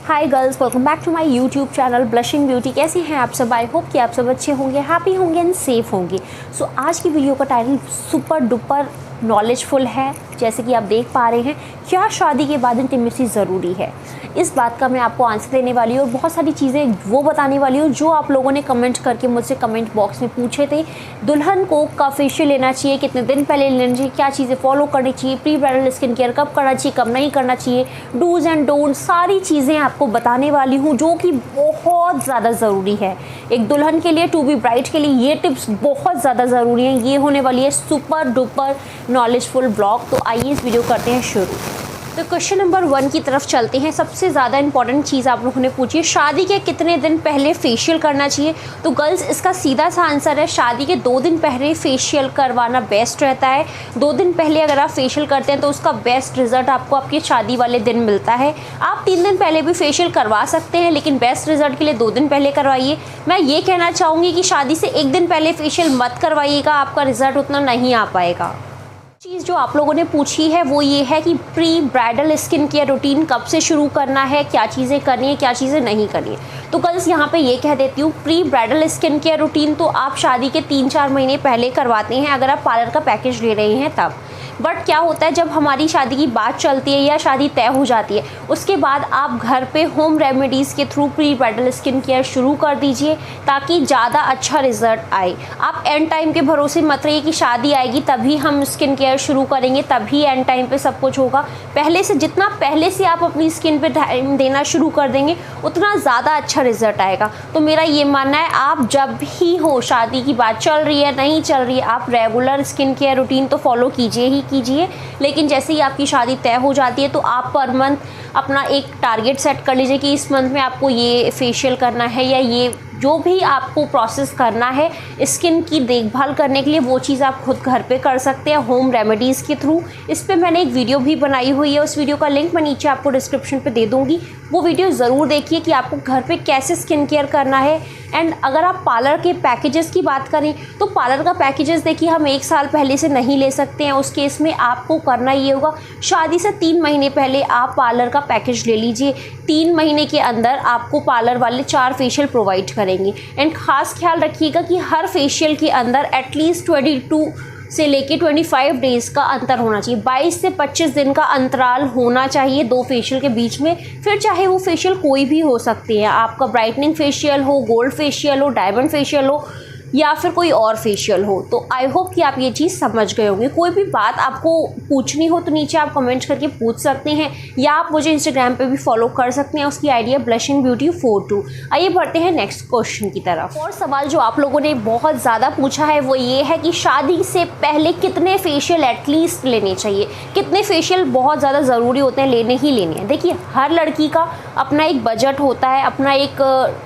Hi girls, welcome back to my YouTube channel Blushing Beauty. कैसे हैं आप सब? आई होप कि आप सब अच्छे होंगे, हैप्पी होंगे एंड सेफ होंगे। सो आज की वीडियो का टाइटल सुपर डुपर नॉलेजफुल है। जैसे कि आप देख पा रहे हैं, क्या शादी के बाद इंटीमेसी ज़रूरी है? इस बात का मैं आपको आंसर देने वाली हूँ और बहुत सारी चीज़ें वो बताने वाली हूँ जो आप लोगों ने कमेंट करके मुझसे कमेंट बॉक्स में पूछे थे। दुल्हन को कब फेशियल लेना चाहिए, कितने दिन पहले लेना चाहिए, क्या चीज़ें फॉलो करनी चाहिए, प्री ब्राइडल स्किन केयर कब करना चाहिए, कब नहीं करना चाहिए, डूज एंड डोंट, सारी चीज़ें आपको बताने वाली हूँ जो कि बहुत ज़्यादा ज़रूरी है एक दुल्हन के लिए, टू बी ब्राइड के लिए। ये टिप्स बहुत ज़्यादा ज़रूरी हैं। ये होने वाली है सुपर डुपर नॉलेजफुल ब्लॉग। तो आइए इस वीडियो करते हैं शुरू। तो क्वेश्चन नंबर 1 की तरफ चलते हैं। सबसे ज़्यादा इंपॉर्टेंट चीज़ आप लोगों ने पूछी है, शादी के कितने दिन पहले फेशियल करना चाहिए? तो गर्ल्स, इसका सीधा सा आंसर है शादी के 2 दिन पहले फेशियल करवाना बेस्ट रहता है। 2 दिन पहले अगर आप फेशियल करते हैं तो उसका बेस्ट रिजल्ट आपको आपकी शादी वाले दिन मिलता है। आप 3 दिन पहले भी फेशियल करवा सकते हैं, लेकिन बेस्ट रिजल्ट के लिए 2 दिन पहले करवाइए। मैं ये कहना चाहूँगी कि शादी से 1 दिन पहले फेशियल मत करवाइएगा, आपका रिजल्ट उतना नहीं आ पाएगा। चीज़ जो आप लोगों ने पूछी है वो ये है कि pre bridal skin care routine कब से शुरू करना है, क्या चीज़ें करनी है, क्या चीज़ें नहीं करनी है। तो गर्ल्स, यहाँ पे ये कह देती हूँ, pre bridal skin care routine तो आप शादी के 3-4 महीने पहले करवाते हैं अगर आप पार्लर का पैकेज ले रहे हैं तब। बट क्या होता है, जब हमारी शादी की बात चलती है या शादी तय हो जाती है, उसके बाद आप घर पे होम रेमेडीज़ के through pre bridal skin care शुरू कर दीजिए ताकि ज़्यादा अच्छा रिजल्ट आए। आप एंड टाइम के भरोसे मत रहिए कि शादी आएगी तभी हम स्किन केयर शुरू करेंगे, तभी एंड टाइम पे सब कुछ होगा। पहले से, जितना पहले से आप अपनी स्किन पे टाइम देना शुरू कर देंगे उतना ज़्यादा अच्छा रिजल्ट आएगा। तो मेरा ये मानना है, आप जब भी हो, शादी की बात चल रही है नहीं चल रही है, आप रेगुलर स्किन केयर रूटीन तो फॉलो कीजिए ही कीजिए। लेकिन जैसे ही आपकी शादी तय हो जाती है तो आप पर मंथ अपना एक टारगेट सेट कर लीजिए कि इस मंथ में आपको ये फेशियल करना है या ये जो भी आपको प्रोसेस करना है स्किन की देखभाल करने के लिए, वो चीज़ आप खुद घर पे कर सकते हैं होम रेमेडीज़ के थ्रू। इस पे मैंने एक वीडियो भी बनाई हुई है, उस वीडियो का लिंक मैं नीचे आपको डिस्क्रिप्शन पे दे दूँगी। वो वीडियो ज़रूर देखिए कि आपको घर पे कैसे स्किन केयर करना है। एंड अगर आप पार्लर के पैकेजेस की बात करें तो पार्लर का पैकेजेस देखिए हम 1 साल पहले से नहीं ले सकते हैं। उस केस में आपको करना ये होगा, शादी से 3 महीने पहले आप पार्लर का पैकेज ले लीजिए। 3 महीने के अंदर आपको पार्लर वाले 4 फेशियल प्रोवाइड करेंगे। एंड ख़ास ख्याल रखिएगा कि हर फेशियल के अंदर एटलीस्ट 22 से लेके 25 डेज़ का अंतर होना चाहिए। 22 से 25 दिन का अंतराल होना चाहिए 2 फेशियल के बीच में। फिर चाहे वो फेशियल कोई भी हो सकते हैं, आपका ब्राइटनिंग फेशियल हो, गोल्ड फेशियल हो, डायमंड फेशियल हो या फिर कोई और फेशियल हो। तो आई होप कि आप ये चीज़ समझ गए होंगे। कोई भी बात आपको पूछनी हो तो नीचे आप कमेंट करके पूछ सकते हैं या आप मुझे इंस्टाग्राम पे भी फॉलो कर सकते हैं। उसकी आईडी है ब्लशिंग ब्यूटी 42। आइए बढ़ते हैं नेक्स्ट क्वेश्चन की तरफ। और सवाल जो आप लोगों ने बहुत ज़्यादा पूछा है वो ये है कि शादी से पहले कितने फेशियल एटलीस्ट लेने चाहिए, कितने फेशियल बहुत ज़्यादा ज़रूरी होते हैं, लेने ही लेने हैं। देखिए, हर लड़की का अपना एक बजट होता है, अपना एक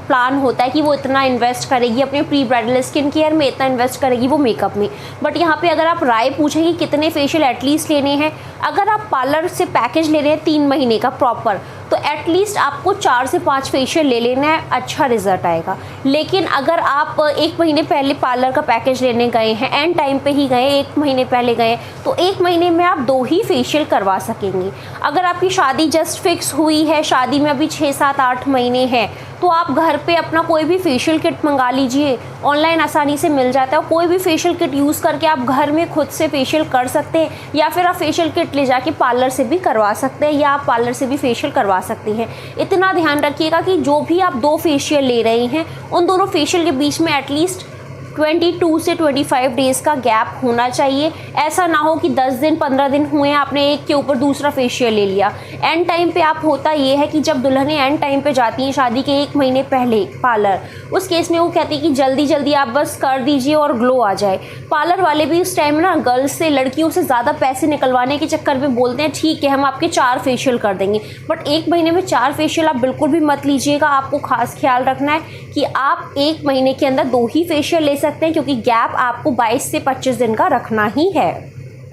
प्लान होता है कि वो इतना इन्वेस्ट करेगी अपने प्री ब्राइडल स्किन केयर में, इतना इन्वेस्ट करेगी वो मेकअप में। बट यहाँ पे अगर आप राय पूछेंगे कितने फेशियल एटलीस्ट लेने हैं, अगर आप पार्लर से पैकेज ले रहे हैं 3 महीने का प्रॉपर, तो एटलीस्ट आपको 4 से 5 फेशियल ले लेना है, अच्छा रिजल्ट आएगा। लेकिन अगर आप 1 महीने पहले पार्लर का पैकेज लेने गए हैं, एंड टाइम पे ही गए, 1 महीने पहले गए, तो 1 महीने में आप 2 ही फेशियल करवा सकेंगे। अगर आपकी शादी जस्ट फिक्स हुई है, शादी में अभी 6, 7, 8 महीने हैं, तो आप घर पे अपना कोई भी फेशियल किट मंगा लीजिए, ऑनलाइन आसानी से मिल जाता है। कोई भी फेशियल किट यूज़ करके आप घर में खुद से फेशियल कर सकते हैं, या फिर आप फेशियल किट ले जाके पार्लर से भी करवा सकते हैं, या आप पार्लर से भी फेशियल करवा सकती हैं। इतना ध्यान रखिएगा कि जो भी आप 2 फेशियल ले रही हैं, उन दोनों फेशियल के बीच में एटलीस्ट 22 से 25 डेज़ का गैप होना चाहिए। ऐसा ना हो कि 10 दिन 15 दिन हुए आपने एक के ऊपर दूसरा फेशियल ले लिया। एंड टाइम पे आप, होता ये है कि जब दुल्हनें एंड टाइम पे जाती हैं शादी के 1 महीने पहले पार्लर, उस केस में वो कहती है कि जल्दी जल्दी आप बस कर दीजिए और ग्लो आ जाए। पार्लर वाले भी उस टाइम ना गर्ल्स से, लड़कियों से ज़्यादा पैसे निकलवाने के चक्कर में बोलते हैं ठीक है हम आपके 4 फेशियल कर देंगे। बट 1 महीने में 4 फेशियल आप बिल्कुल भी मत लीजिएगा। आपको खास ख्याल रखना है कि आप 1 महीने के अंदर 2 ही फेशियल ले सकते हैं, क्योंकि गैप आपको 22 से 25 दिन का रखना ही है।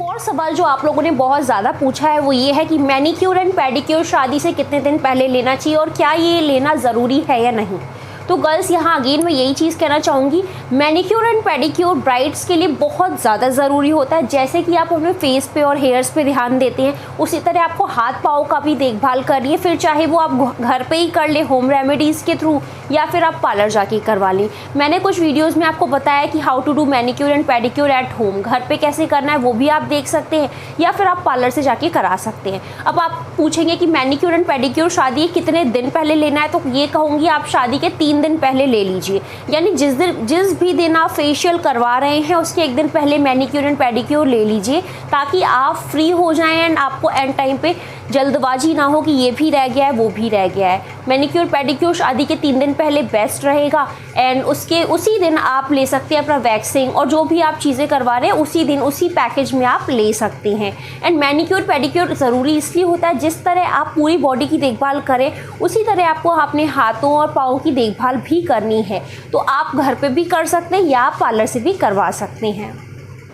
और सवाल जो आप लोगों ने बहुत ज़्यादा पूछा है वो ये है कि मैनीक्योर एंड पेडिक्योर शादी से कितने दिन पहले लेना चाहिए और क्या ये लेना ज़रूरी है या नहीं। तो गर्ल्स यहाँ अगेन मैं यही चीज़ कहना चाहूँगी, मैनिक्योर एंड पेडिक्योर ब्राइड्स के लिए बहुत ज़्यादा ज़रूरी होता है। जैसे कि आप अपने फेस पे और हेयर्स पे ध्यान देते हैं, उसी तरह आपको हाथ पाँव का भी देखभाल करनी है। फिर चाहे वो आप घर पे ही कर ले होम रेमेडीज़ के थ्रू, या फिर आप पार्लर जाके करवा लें। मैंने कुछ वीडियोज़ में आपको बताया कि how to do manicure and pedicure at home, घर पे कैसे करना है वो भी आप देख सकते हैं, या फिर आप पार्लर से जाके करा सकते हैं। अब आप पूछेंगे कि मैनिक्योर एंड पेडिक्योर शादी कितने दिन पहले लेना है, तो ये कहूँगी आप शादी के 3 दिन पहले ले लीजिए। यानी जिस भी दिन आप फेशियल करवा रहे हैं उसके 1 दिन पहले मैनिक्योर एंड पेडिक्योर ले लीजिए, ताकि आप फ्री हो जाएं एंड आपको एंड टाइम पे जल्दबाजी ना हो कि ये भी रह गया है वो भी रह गया है। मैनिक्योर पेडिक्योर शादी के 3 दिन पहले बेस्ट रहेगा एंड उसी दिन आप ले सकते हैं अपना वैक्सिंग और जो भी आप चीज़ें करवा रहे हैं उसी दिन उसी पैकेज में आप ले सकते हैं। एंड मैनिक्योर पेडिक्योर ज़रूरी इसलिए होता है, जिस तरह आप पूरी बॉडी की देखभाल करें उसी तरह आपको अपने हाथों और पाँव की देखभाल भी करनी है। तो आप घर पे भी कर सकते हैं या आप पार्लर से भी करवा सकते हैं।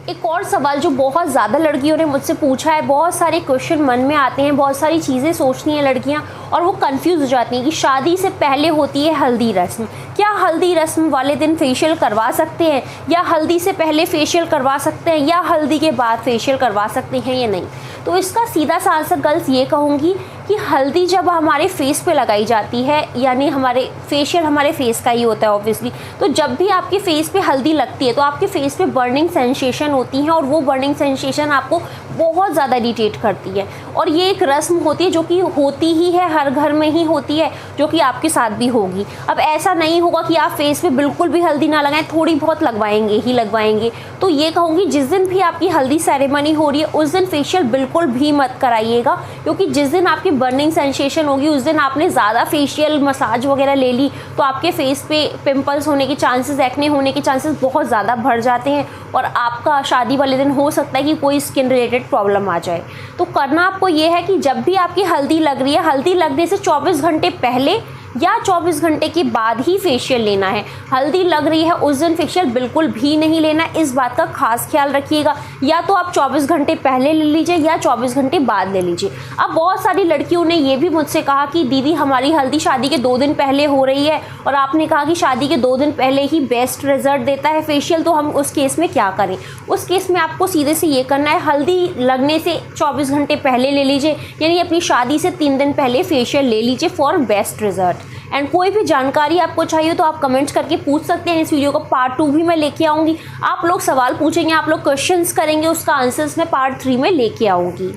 एक और सवाल जो बहुत ज़्यादा लड़कियों ने मुझसे पूछा है, बहुत सारे क्वेश्चन मन में आते हैं, बहुत सारी चीज़ें सोचती हैं लड़कियां और वो कंफ्यूज हो जाती हैं कि शादी से पहले होती है हल्दी रस्म, क्या हल्दी रस्म वाले दिन फेशियल करवा सकते हैं, या हल्दी से पहले फेशियल करवा सकते हैं, या हल्दी के बाद फेशियल करवा सकते हैं या नहीं। तो इसका सीधा सा आंसर गर्ल्स ये कहूँगी कि हल्दी जब हमारे फेस पे लगाई जाती है, यानी हमारे फेशियल हमारे फेस का ही होता है ऑब्वियसली, तो जब भी आपके फेस पे हल्दी लगती है तो आपके फेस पे बर्निंग सेंसेशन होती है और वो बर्निंग सेंसेशन आपको बहुत ज़्यादा इरिटेट करती है। और ये एक रस्म होती है जो कि होती ही है, हर घर में ही होती है, जो कि आपके साथ भी होगी। अब ऐसा नहीं होगा कि आप फेस पे बिल्कुल भी हल्दी ना लगाएं, थोड़ी बहुत लगवाएंगे ही लगवाएंगे। तो ये कहूँगी जिस दिन भी आपकी हल्दी सेरेमनी हो रही है उस दिन फेशियल बिल्कुल भी मत कराइएगा, क्योंकि जिस दिन आपकी बर्निंग सेंसेशन होगी उस दिन आपने ज़्यादा फेशियल मसाज वगैरह ले ली तो आपके फेस पे पिंपल्स होने के चांसेस, एक्ने होने के चांसेस बहुत ज़्यादा बढ़ जाते हैं और आपका शादी वाले दिन हो सकता है कि कोई स्किन रिलेटेड प्रॉब्लम आ जाए। तो करना आपको ये है कि जब भी आपकी हल्दी लग रही है, हल्दी लगने से 24 घंटे पहले या 24 घंटे के बाद ही फेशियल लेना है। हल्दी लग रही है उस दिन फेशियल बिल्कुल भी नहीं लेना, इस बात का खास ख्याल रखिएगा। या तो आप 24 घंटे पहले ले लीजिए या 24 घंटे बाद ले लीजिए। अब बहुत सारी लड़कियों ने ये भी मुझसे कहा कि दीदी हमारी हल्दी शादी के 2 दिन पहले हो रही है और आपने कहा कि शादी के 2 दिन पहले ही बेस्ट रिजल्ट देता है फेशियल, तो हम उस केस में क्या करें। उस केस में आपको सीधे से ये करना है, हल्दी लगने से 24 घंटे पहले ले लीजिए, यानी अपनी शादी से 3 दिन पहले फेशियल ले लीजिए फॉर बेस्ट रिजल्ट। एंड कोई भी जानकारी आपको चाहिए तो आप कमेंट्स करके पूछ सकते हैं। इस वीडियो का पार्ट 2 भी मैं लेके आऊँगी। आप लोग सवाल पूछेंगे, आप लोग क्वेश्चंस करेंगे, उसका आंसर्स मैं पार्ट 3 में लेके आऊँगी।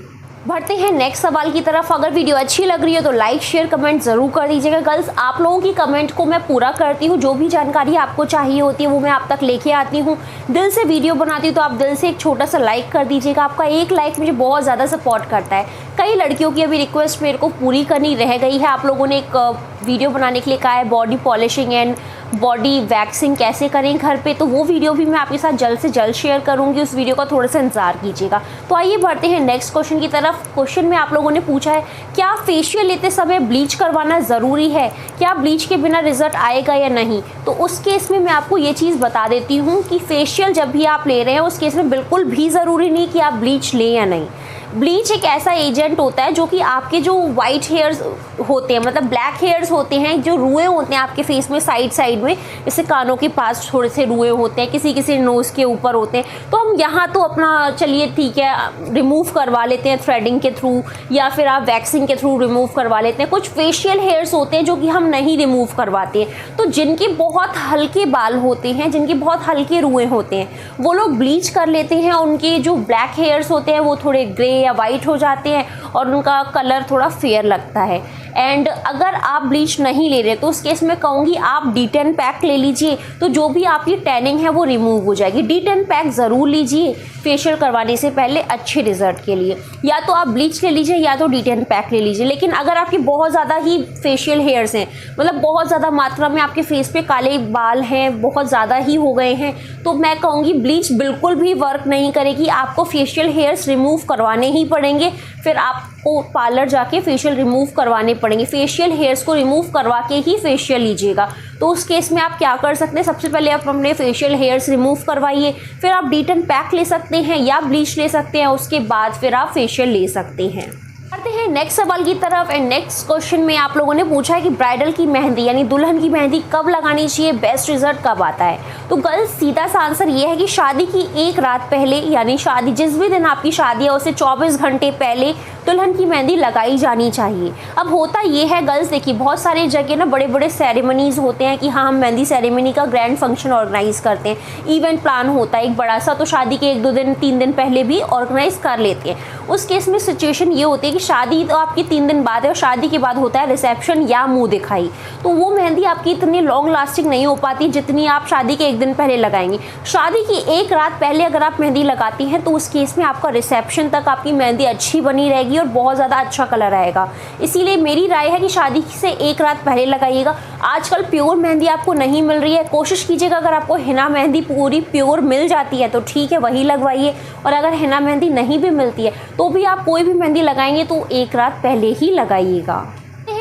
बढ़ते हैं नेक्स्ट सवाल की तरफ। अगर वीडियो अच्छी लग रही है तो लाइक शेयर कमेंट ज़रूर कर दीजिएगा। गर्ल्स आप लोगों की कमेंट को मैं पूरा करती हूँ, जो भी जानकारी आपको चाहिए होती है वो मैं आप तक लेके आती हूँ। दिल से वीडियो बनाती हूँ तो आप दिल से एक छोटा सा लाइक कर दीजिएगा। आपका एक लाइक मुझे बहुत ज़्यादा सपोर्ट करता है। कई लड़कियों की अभी रिक्वेस्ट मेरे को पूरी करनी रह गई है। आप लोगों ने एक वीडियो बनाने के लिए कहा है body polishing and body waxing कैसे करें घर पे, तो वो वीडियो भी मैं आपके साथ जल्द से जल्द शेयर करूंगी। उस वीडियो का थोड़ा सा इंतजार कीजिएगा। तो आइए बढ़ते हैं नेक्स्ट क्वेश्चन की तरफ। क्वेश्चन में आप लोगों ने पूछा है क्या फेशियल लेते समय ब्लीच करवाना ज़रूरी है, क्या ब्लीच के बिना रिजल्ट आएगा या नहीं। तो उस केस में मैं आपको ये चीज़ बता देती हूँ कि फेशियल जब भी आप ले रहे हैं उस केस में बिल्कुल भी ज़रूरी नहीं कि आप ब्लीच लें या नहीं। ब्लीच एक ऐसा एजेंट होता है जो कि आपके जो वाइट हेयर्स होते हैं, मतलब ब्लैक हेयर्स होते हैं, जो रुए होते हैं आपके फेस में साइड में, जैसे कानों के पास थोड़े से रुए होते हैं, किसी किसी नोज़ के ऊपर होते हैं, तो हम यहाँ तो अपना चलिए ठीक है रिमूव करवा लेते हैं थ्रेडिंग के थ्रू या फिर आप वैक्सिंग के थ्रू रिमूव करवा लेते हैं। कुछ फेशियल हेयर्स होते हैं जो कि हम नहीं रिमूव करवाते हैं। तो जिनके बहुत हल्के बाल होते हैं, जिनके बहुत हल्के रुए होते हैं, वो लोग ब्लीच कर लेते हैं। उनके जो ब्लैक हेयर्स होते हैं वो थोड़े ग्रे या वाइट हो जाते हैं और उनका कलर थोड़ा फेयर लगता है। एंड अगर आप ब्लीच नहीं ले रहे तो उस केस में कहूँगी आप D10 पैक ले लीजिए, तो जो भी आपकी टैनिंग है वो रिमूव हो जाएगी। D10 पैक ज़रूर लीजिए फेशियल करवाने से पहले अच्छे रिजल्ट के लिए। या तो आप ब्लीच ले लीजिए या तो D10 पैक ले लीजिए। लेकिन अगर आपके बहुत ज़्यादा ही फेशियल हेयर्स हैं, मतलब बहुत ज़्यादा मात्रा में आपके फेस पे काले बाल हैं, बहुत ज़्यादा ही हो गए हैं, तो मैं कहूँगी ब्लीच बिल्कुल भी वर्क नहीं करेगी। आपको फेशियल हेयर्स रिमूव करवाने ही पड़ेंगे, फिर आपको पार्लर जाके फेशियल रिमूव करवाने पड़ेंगे। फेशियल हेयर्स को रिमूव करवा के ही फेशियल लीजिएगा। तो उस केस में आप क्या कर सकते हैं, सबसे पहले आप अपने फेशियल हेयर्स रिमूव करवाइए, फिर आप D10 पैक ले सकते हैं या ब्लीच ले सकते हैं, उसके बाद फिर आप फेशियल ले सकते हैं। करते हैं नेक्स्ट सवाल की तरफ। एंड नेक्स्ट क्वेश्चन में आप लोगों ने पूछा है कि ब्राइडल की मेहंदी यानी दुल्हन की मेहंदी कब लगानी चाहिए, बेस्ट रिजल्ट कब आता है। तो गर्ल्स सीधा सा आंसर ये है कि शादी की एक रात पहले यानी शादी जिस भी दिन आपकी शादी है उससे 24 घंटे पहले दुल्हन की मेहंदी लगाई जानी चाहिए। अब होता ये है गर्ल्स, देखिए बहुत सारे जगह ना बड़े बड़े सेरेमनीज़ होते हैं कि हाँ हम मेहंदी सेरेमनी का ग्रैंड फंक्शन ऑर्गेनाइज करते हैं, इवेंट प्लान होता है एक बड़ा सा, तो शादी के 1-2 दिन 3 दिन पहले भी ऑर्गेनाइज कर लेते हैं। उस केस में सिचुएशन ये होती है कि शादी तो आपकी 3 दिन बाद है और शादी के बाद होता है रिसेप्शन या मुंह दिखाई, तो वो मेहंदी आपकी इतनी लॉन्ग लास्टिंग नहीं हो पाती जितनी आप शादी के 1 दिन पहले लगाएंगी। शादी की एक रात पहले अगर आप मेहंदी लगाती हैं तो उस केस में आपका रिसेप्शन तक आपकी मेहंदी अच्छी बनी रहेगी और बहुत ज़्यादा अच्छा कलर आएगा। इसीलिए मेरी राय है कि शादी से एक रात पहले लगाइएगा। आजकल प्योर मेहंदी आपको नहीं मिल रही है, कोशिश कीजिएगा अगर आपको हिना मेहंदी पूरी प्योर मिल जाती है तो ठीक है वही लगवाइए, और अगर हिना मेहंदी नहीं भी मिलती है तो भी आप कोई भी मेहंदी लगाएंगे तो एक रात पहले ही लगाइएगा।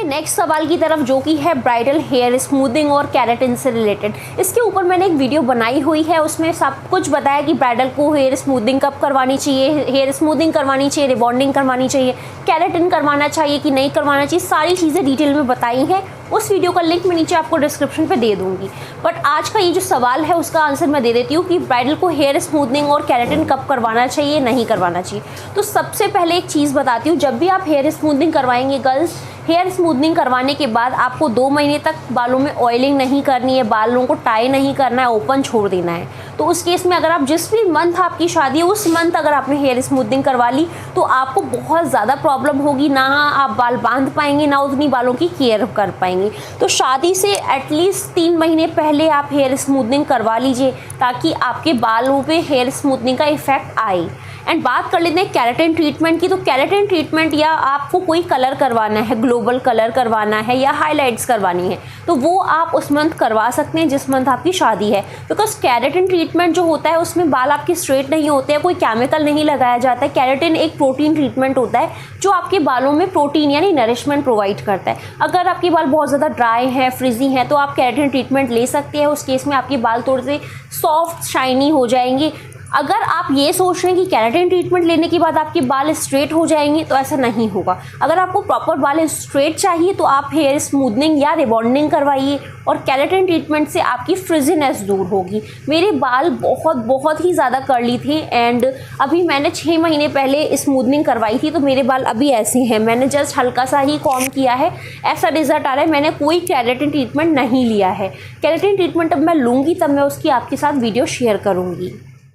नेक्स्ट सवाल की तरफ जो कि है ब्राइडल हेयर स्मूथिंग और केराटिन से रिलेटेड। इसके ऊपर मैंने एक वीडियो बनाई हुई है, उसमें सब कुछ बताया कि ब्राइडल को हेयर स्मूथिंग कब करवानी चाहिए, हेयर स्मूथिंग करवानी चाहिए, रिबॉन्डिंग करवानी चाहिए, केराटिन करवाना चाहिए कि नहीं करवाना चाहिए, सारी चीज़ें डिटेल में बताई हैं। उस वीडियो का लिंक मैं नीचे आपको डिस्क्रिप्शन पे दे दूंगी। बट आज का ये जो सवाल है उसका आंसर मैं दे देती हूँ कि ब्राइडल को हेयर स्मूथनिंग और केराटिन कब करवाना चाहिए, नहीं करवाना चाहिए। तो सबसे पहले एक चीज़ बताती हूँ, जब भी आप हेयर स्मूथनिंग करवाएंगे गर्ल्स, हेयर स्मूथनिंग करवाने के बाद आपको 2 महीने तक बालों में ऑयलिंग नहीं करनी है, बालों को टाई नहीं करना है, ओपन छोड़ देना है। तो उस केस में अगर आप जिस भी मंथ आपकी शादी है उस मंथ अगर आपने हेयर स्मूथनिंग करवा ली तो आपको बहुत ज़्यादा प्रॉब्लम होगी, ना आप बाल बांध पाएंगे ना उतनी बालों की केयर कर पाएंगे। तो शादी से एटलीस्ट 3 महीने पहले आप हेयर स्मूथनिंग करवा लीजिए ताकि आपके बालों पे हेयर स्मूथनिंग का इफेक्ट आए। एंड बात कर लेते हैं केराटिन ट्रीटमेंट की। तो केराटिन ट्रीटमेंट या आपको कोई कलर करवाना है, ग्लोबल कलर करवाना है या हाइलाइट्स करवानी है, तो वो आप उस मंथ करवा सकते हैं जिस मंथ आपकी शादी है। बिकॉज केराटिन ट्रीटमेंट जो होता है उसमें बाल आपके स्ट्रेट नहीं होते हैं, कोई केमिकल नहीं लगाया जाता है। केराटिन एक प्रोटीन ट्रीटमेंट होता है जो आपके बालों में प्रोटीन यानी नरिशमेंट प्रोवाइड करता है। अगर आपके बाल बहुत ज़्यादा ड्राई हैं, फ्रिजी हैं, तो आप केराटिन ट्रीटमेंट ले सकते हैं। उस केस में आपके बाल थोड़े से सॉफ्ट शाइनी हो जाएंगे। अगर आप ये सोच रहे हैं कि केराटिन ट्रीटमेंट लेने के बाद आपके बाल स्ट्रेट हो जाएंगे तो ऐसा नहीं होगा। अगर आपको प्रॉपर बाल स्ट्रेट चाहिए तो आप हेयर स्मूथनिंग या रिबॉन्डिंग करवाइए और केराटिन ट्रीटमेंट से आपकी फ्रिजीनेस दूर होगी। मेरे बाल बहुत ही ज़्यादा कर्ली थे एंड अभी मैंने 6 महीने पहले स्मूथनिंग करवाई थी तो मेरे बाल अभी ऐसे हैं। मैंने जस्ट हल्का सा ही कॉम किया है, ऐसा रिजल्ट आ रहा है। मैंने कोई केराटिन ट्रीटमेंट नहीं लिया है। केराटिन ट्रीटमेंट अब मैं लूँगी तब मैं उसकी आपके साथ वीडियो शेयर करूँगी।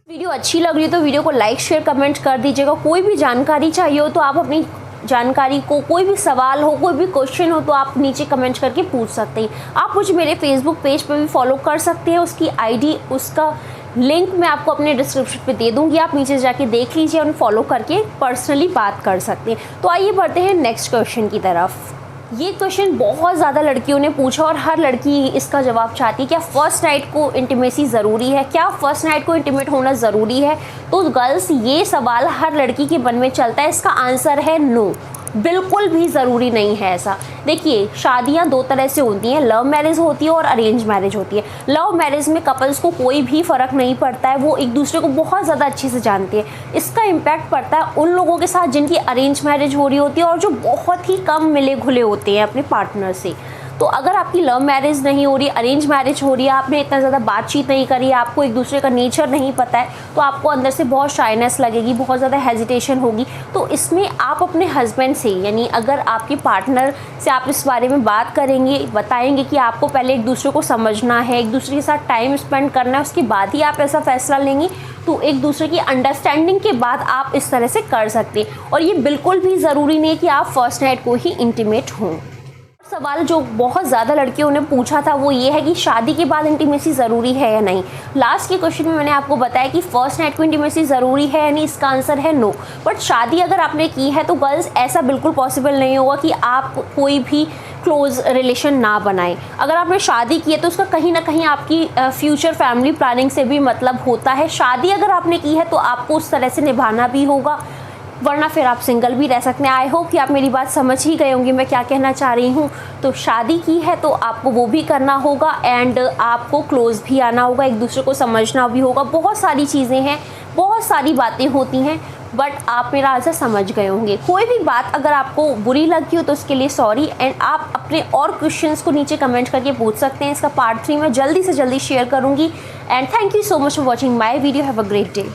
वीडियो अच्छी लग रही है तो वीडियो को लाइक शेयर कमेंट कर दीजिएगा। कोई भी जानकारी चाहिए हो तो आप अपनी जानकारी को, कोई भी सवाल हो, कोई भी क्वेश्चन हो तो आप नीचे कमेंट करके पूछ सकते हैं। आप मुझे मेरे फेसबुक पेज पे भी फॉलो कर सकते हैं, उसकी आईडी, उसका लिंक मैं आपको अपने डिस्क्रिप्शन पे दे दूँगी। आप नीचे जाके देख लीजिए और फॉलो करके पर्सनली बात कर सकते हैं। तो आइए बढ़ते हैं नेक्स्ट क्वेश्चन की तरफ। ये क्वेश्चन बहुत ज़्यादा लड़कियों ने पूछा और हर लड़की इसका जवाब चाहती है, क्या फ़र्स्ट नाइट को इंटीमेसी ज़रूरी है, क्या फ़र्स्ट नाइट को इंटीमेट होना ज़रूरी है। तो गर्ल्स ये सवाल हर लड़की के मन में चलता है। इसका आंसर है नो, बिल्कुल भी ज़रूरी नहीं है ऐसा। देखिए शादियां 2 तरह से होती हैं, लव मैरिज होती है और अरेंज मैरिज होती है। लव मैरिज में कपल्स को कोई भी फ़र्क नहीं पड़ता है, वो एक दूसरे को बहुत ज़्यादा अच्छे से जानते हैं। इसका इम्पैक्ट पड़ता है उन लोगों के साथ जिनकी अरेंज मैरिज हो रही होती है और जो बहुत ही कम मिले घुले होते हैं अपने पार्टनर से। तो अगर आपकी लव मैरिज नहीं हो रही, अरेंज मैरिज हो रही है, आपने इतना ज़्यादा बातचीत नहीं करी, आपको एक दूसरे का नेचर नहीं पता है, तो आपको अंदर से बहुत शाइनेस लगेगी, बहुत ज़्यादा हेजिटेशन होगी। तो इसमें आप अपने हस्बैंड से, यानी अगर आपके पार्टनर से आप इस बारे में बात करेंगे, बताएंगे कि आपको पहले एक दूसरे को समझना है, एक दूसरे के साथ टाइम स्पेंड करना है, उसके बाद ही आप ऐसा फैसला लेंगे, तो एक दूसरे की अंडरस्टैंडिंग के बाद आप इस तरह से कर सकते हैं। और ये बिल्कुल भी ज़रूरी नहीं है कि आप फर्स्ट नाइट को ही इंटीमेट हों। सवाल जो बहुत ज़्यादा लड़कियों ने पूछा था वो ये है कि शादी के बाद इंटीमेसी ज़रूरी है या नहीं। लास्ट के क्वेश्चन में मैंने आपको बताया कि फर्स्ट नाइट को इंटीमेसी ज़रूरी है या नहीं, इसका आंसर है नो। बट शादी अगर आपने की है तो गर्ल्स ऐसा बिल्कुल पॉसिबल नहीं होगा कि आप कोई भी क्लोज रिलेशन ना बनाएं। अगर आपने शादी की है तो उसका कहीं ना कहीं आपकी फ्यूचर फैमिली प्लानिंग से भी मतलब होता है। शादी अगर आपने की है तो आपको उस तरह से निभाना भी होगा, वरना फिर आप सिंगल भी रह सकते हैं। आई होप कि आप मेरी बात समझ ही गए होंगे मैं क्या कहना चाह रही हूँ। तो शादी की है तो आपको वो भी करना होगा एंड आपको क्लोज भी आना होगा, एक दूसरे को समझना भी होगा। बहुत सारी चीज़ें हैं, बहुत सारी बातें होती हैं। बट आप मेरा आंसर समझ गए होंगे। कोई भी बात अगर आपको बुरी लगी हो तो उसके लिए सॉरी, एंड आप अपने और क्वेश्चंस को नीचे कमेंट करके पूछ सकते हैं। इसका पार्ट 3 मैं जल्दी से जल्दी शेयर करूँगी। And thank you so much for watching my video. Have a great day.